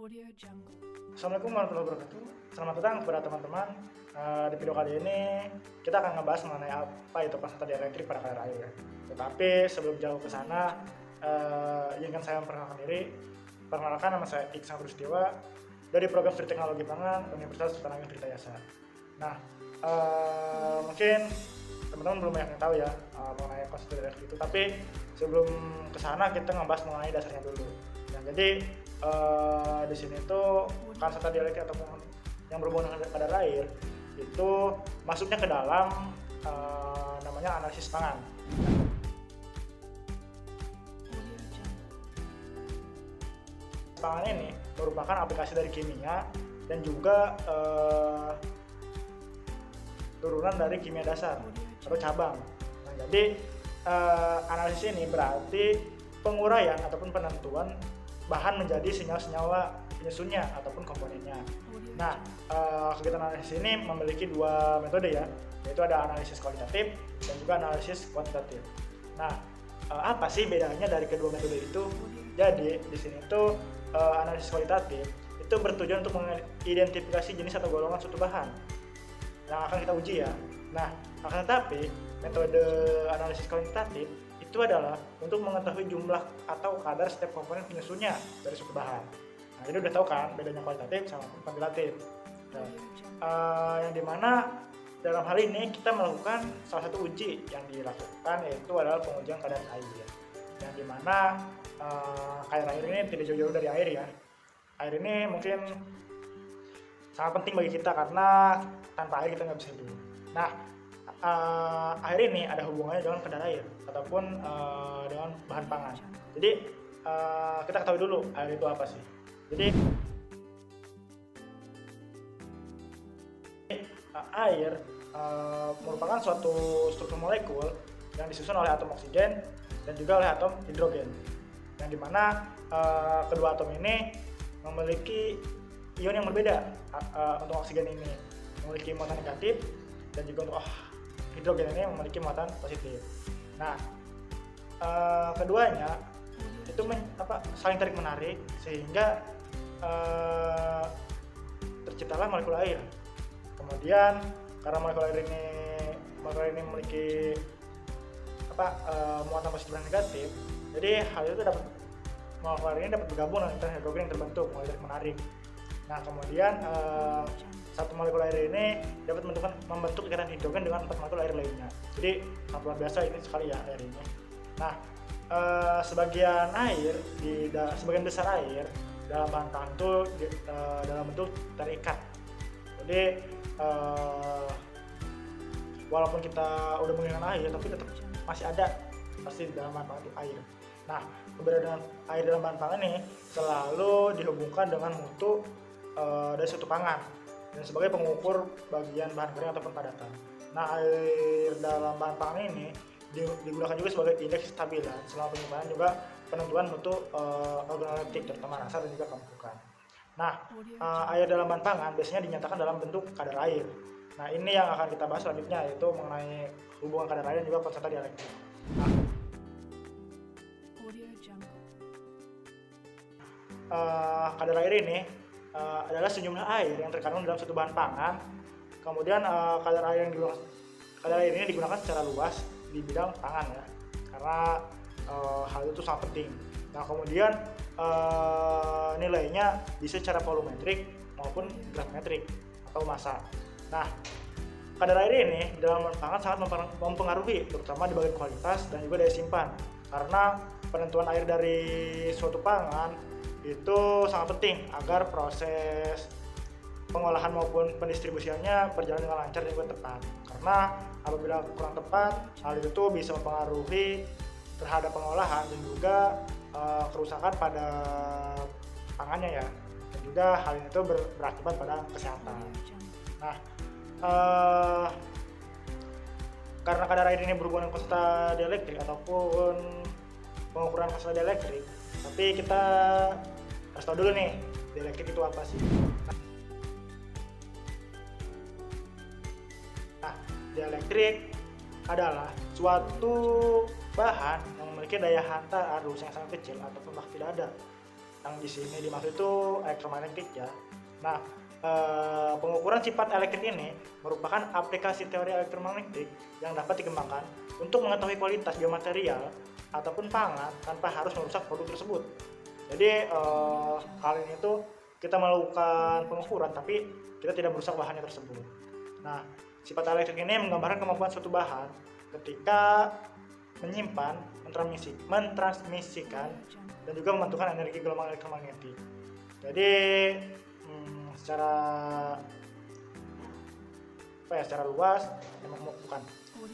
Assalamualaikum warahmatullahi wabarakatuh. Selamat datang kepada teman-teman. Di video kali ini kita akan ngebahas mengenai apa itu konsentrat dielektrik pada kadar air. Tetapi sebelum jauh ke sana, izinkan saya memperkenalkan diri. Perkenalkan, nama saya Iksan Rustiwa dari program Studi Teknologi Pangan Universitas Sultan Ageng Tirtayasa. Nah, mungkin teman-teman belum banyak yang tahu ya mengenai konsentrat dielektrik itu. Tapi sebelum ke sana kita ngebahas mengenai dasarnya dulu. Nah, jadi di sini tuh konsentrat dielektrik ataupun yang berhubungan dengan kadar air itu masuknya ke dalam namanya analisis pangan. Pangan ini merupakan aplikasi dari kimia dan juga turunan dari kimia dasar atau cabang. Nah, jadi analisis ini berarti penguraian ataupun penentuan bahan menjadi senyawa-senyawa penyusunnya ataupun komponennya. Nah, kegiatan analisis ini memiliki dua metode ya, yaitu ada analisis kualitatif dan juga analisis kuantitatif. Nah, apa sih bedanya dari kedua metode itu? Jadi di sini tuh analisis kualitatif itu bertujuan untuk mengidentifikasi jenis atau golongan suatu bahan yang akan kita uji ya. Nah, akan tetapi metode analisis kuantitatif itu adalah untuk mengetahui jumlah atau kadar setiap komponen penyusunnya dari suatu bahan. Nah, jadi udah tahu kan bedanya kualitatif sama kuantitatif. Nah, yang dimana dalam hal ini kita melakukan salah satu uji yang dilakukan yaitu adalah pengujian kadar air. Yang dimana kadar air ini tidak jauh-jauh dari air ya. Air ini mungkin sangat penting bagi kita karena tanpa air kita nggak bisa hidup. Nah, air ini ada hubungannya dengan kadar air ataupun dengan bahan pangan. Jadi kita ketahui dulu air itu apa sih. Jadi air merupakan suatu struktur molekul yang disusun oleh atom oksigen dan juga oleh atom hidrogen. Yang dimana kedua atom ini memiliki ion yang berbeda. Untuk oksigen ini memiliki muatan negatif dan juga untuk hidrogen ini memiliki muatan positif. Nah, keduanya itu saling tarik menarik sehingga terciptalah molekul air. Kemudian karena molekul air ini memiliki muatan positif dan negatif, jadi hal itu molekul air ini dapat bergabung dengan hidrogen yang terbentuk melalui tarik menarik. Nah, kemudian satu molekul air ini dapat membentuk ikatan hidrogen dengan 4 molekul air lainnya. Jadi sangat luar biasa ini sekali ya air ini. Nah, sebagian besar air dalam bahan pangan itu dalam bentuk terikat. Jadi walaupun kita udah menggunakan air, tapi tetap masih ada pasti di dalam bahan pangan itu air. Nah, keberadaan air dalam bahan pangan ini selalu dihubungkan dengan mutu dari suatu pangan dan sebagai pengukur bagian bahan kering ataupun padatan. Nah, air dalam bahan pangan ini digunakan juga sebagai indeks kestabilan selama penyimpanan juga penentuan mutu organoleptik terutama rasa dan juga keempukan. Nah, air dalam bahan pangan biasanya dinyatakan dalam bentuk kadar air. Nah, ini yang akan kita bahas selanjutnya yaitu mengenai hubungan kadar air dan juga konsentrat dielektrik. Kadar air ini adalah sejumlah air yang terkandung dalam suatu bahan pangan. Kemudian kadar air ini digunakan secara luas di bidang pangan ya, karena hal itu sangat penting. Nah, kemudian nilainya bisa secara volumetrik maupun gravimetrik atau massa. Nah, kadar air ini di dalam bahan pangan sangat mempengaruhi terutama di bagian kualitas dan juga daya simpan, karena penentuan air dari suatu pangan itu sangat penting agar proses pengolahan maupun pendistribusiannya berjalan dengan lancar dan juga tepat. Karena apabila kurang tepat, hal itu tuh bisa mempengaruhi terhadap pengolahan dan juga kerusakan pada pangannya ya. Dan juga hal itu berakibat pada kesehatan. Nah, karena kadar air ini berhubungan dengan konsentrat dielektrik ataupun pengukuran konsentrat dielektrik, tapi kita harus tahu dulu nih, dielektrik itu apa sih? Nah, dielektrik adalah suatu bahan yang memiliki daya hantar arus yang sangat kecil ataupun bahkan tidak ada. Yang di sini dimaksud itu elektromagnetik ya. Nah, pengukuran sifat elektrik ini merupakan aplikasi teori elektromagnetik yang dapat dikembangkan untuk mengetahui kualitas biomaterial ataupun pangan tanpa harus merusak produk tersebut. Jadi hal ini tuh kita melakukan pengukuran tapi kita tidak merusak bahannya tersebut. Nah, sifat elektrik ini menggambarkan kemampuan suatu bahan ketika menyimpan, mentransmisikan, dan juga memantulkan energi gelombang elektromagnetik. Jadi secara luas bukan.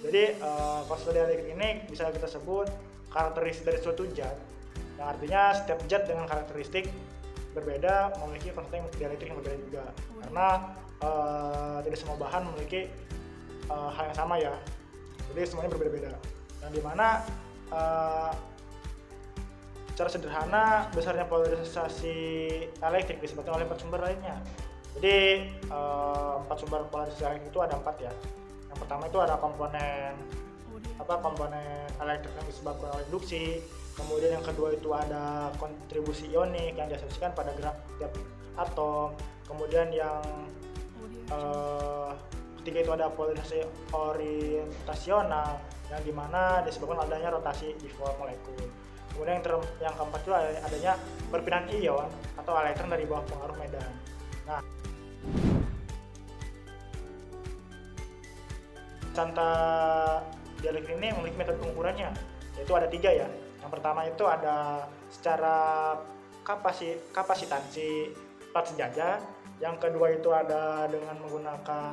Jadi konstanta dielektrik ini bisa kita sebut karakteristik dari suatu zat, yang artinya setiap zat dengan karakteristik berbeda memiliki konstanta dielektrik yang berbeda juga, karena tidak semua bahan memiliki hal yang sama ya, jadi semuanya berbeda-beda. Yang dimana secara sederhana besarnya polarisasi elektrik disebabkan oleh 4 sumber lainnya. Jadi 4 sumber polarisasi elektrik itu ada 4 ya. Yang pertama itu ada komponen elektrik yang disebabkan oleh induksi. Kemudian yang kedua itu ada kontribusi ionik yang diasosiasikan pada gerak tiap atom. Kemudian yang ketiga itu ada polarisasi orientasional yang dimana disebabkan adanya rotasi di molekul. Kemudian yang keempat itu adanya perpindahan ion atau elektron dari bawah pengaruh medan. Nah, konstanta dielektrik ini memiliki metode pengukurannya, yaitu ada 3 ya. Yang pertama itu ada secara kapasitansi plat sejajar. Yang kedua itu ada dengan menggunakan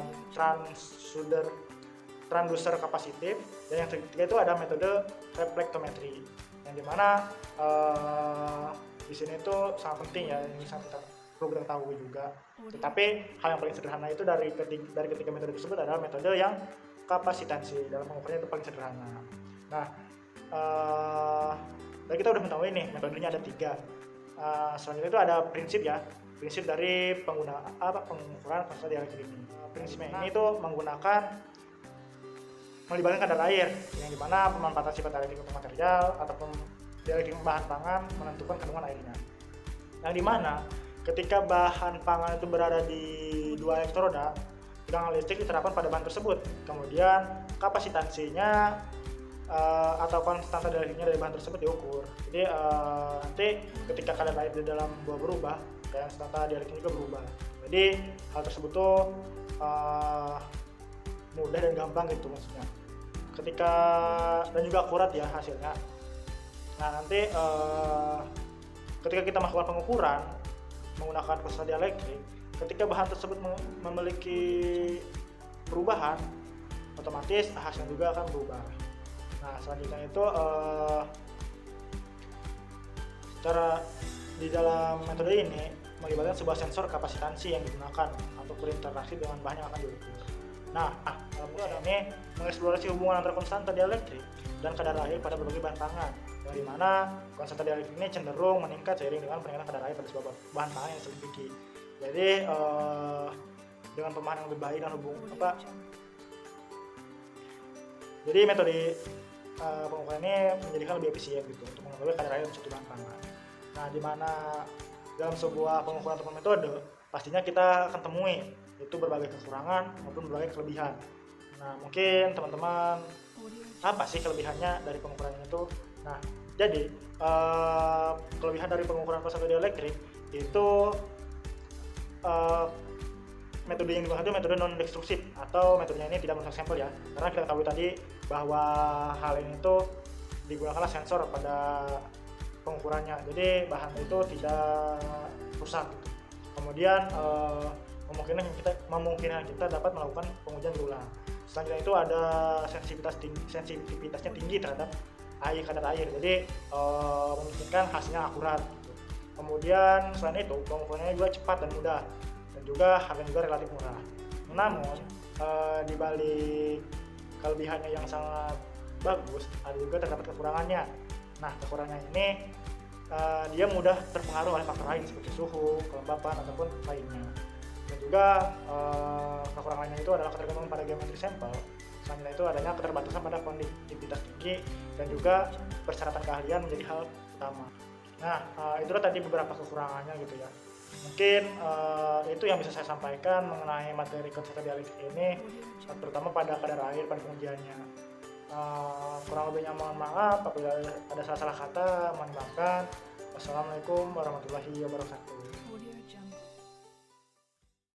transducer kapasitif, dan yang ketiga itu ada metode reflektometri, yang dimana di sini itu sangat penting ya, ini sangat kita perlu ketahui juga. Tetapi hal yang paling sederhana itu dari ketiga metode tersebut adalah metode yang kapasitansi, dalam pengukurannya itu paling sederhana. Nah, dan kita udah mengetahui nih metodenya ada 3. Selanjutnya itu ada prinsip dari pengukuran konstanta dielektrik ini. Prinsipnya ini tuh melibatkan kadar air, yang dimana pemanfaatan sifat dielektrik untuk material ataupun dielektrik bahan pangan menentukan kandungan airnya. Yang dimana ketika bahan pangan itu berada di 2 elektroda, tegangan listrik diterapkan pada bahan tersebut. Kemudian kapasitansinya atau konstanta dielektriknya dari bahan tersebut diukur. Jadi nanti ketika kadar air di dalam buah berubah, kayak konstanta dielektriknya juga berubah. Jadi hal tersebut tuh mudah dan gampang gitu maksudnya. Dan juga akurat ya hasilnya. Nah, nanti ketika kita melakukan pengukuran menggunakan konstanta dielektrik, ketika bahan tersebut memiliki perubahan, otomatis hasilnya juga akan berubah. Nah, selanjutnya itu cara di dalam metode ini melibatkan sebuah sensor kapasitansi yang digunakan untuk berinteraksi dengan bahan yang akan diukur. Nah, dalam proses ini mengeksplorasi hubungan antara konstanta dielektrik dan kadar air pada berbagai bahan pangan, yang dimana konstanta dielektrik ini cenderung meningkat seiring dengan peningkatan kadar air pada sebuah bahan pangan yang sedikit. Jadi dengan pemahaman yang lebih baik dan jadi metode pengukuran ini menjadikan lebih efisien gitu untuk mengetahui kadar air suatu bahan pangan. Nah, di mana dalam sebuah pengukuran ataupun metode pastinya kita akan temui itu berbagai kekurangan maupun berbagai kelebihan. Nah, mungkin teman-teman apa sih kelebihannya dari pengukuran itu? Nah, jadi kelebihan dari pengukuran konstanta dielektrik itu metode yang digunakan itu metode non-destruksif, atau metodenya ini tidak merusak sampel ya, karena kita tahu tadi bahwa hal ini itu digunakanlah sensor pada pengukurannya, jadi bahan itu tidak rusak gitu. Kemudian memungkinkan kita dapat melakukan pengujian berulang. Selanjutnya itu ada sensitivitasnya tinggi terhadap kadar air, jadi memungkinkan hasilnya akurat gitu. Kemudian selain itu pengukurannya juga cepat dan mudah, dan juga harganya juga relatif murah. Namun dibalik kelebihannya yang sangat bagus, ada juga terdapat kekurangannya. Nah, kekurangannya ini dia mudah terpengaruh oleh faktor lain seperti suhu, kelembapan, ataupun lainnya. Dan juga kekurangannya itu adalah ketergantungan pada geometri sampel. Selanjutnya itu adanya keterbatasan pada konduktivitas tinggi, dan juga persyaratan keahlian menjadi hal utama. Nah, itulah tadi beberapa kekurangannya gitu ya. Mungkin itu yang bisa saya sampaikan mengenai materi konsep dialektik ini, terutama pada kadar air pada pengujiannya. Kurang lebihnya mohon maaf apabila ada salah-salah kata, mohon dimaafkan. Wassalamualaikum warahmatullahi wabarakatuh.